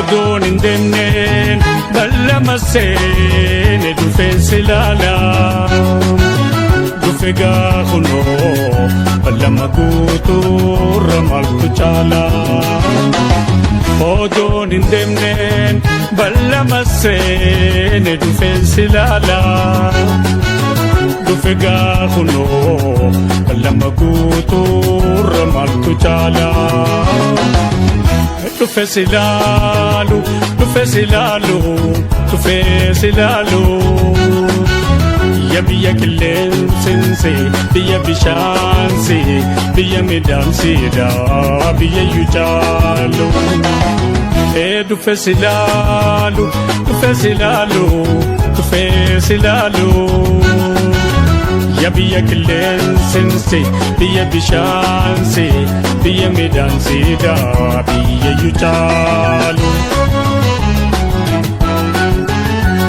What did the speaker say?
Oduun hin deemneen ballama seene dhufeen silaala. Dhufe gaafunoo ballama guutuurra maaltu caala. Oduun hin deemneen ballama seene dhufeen silaala. Dhufe gaafunoo ballama guutuurra maaltu caala. Dhufe silaalu, dhufe silaalu, dhufe silaalu. Biyya qilleensinsi, biyya bishaansi, biyya midhaansidha, biyya iyyuu caalu. Dhufe silaalu, dhufe silaalu, dhufe silaalu. Biyya qilleensinsi, biyya bishaansi, biyya midhaansidha, biyya iyyuu caalu.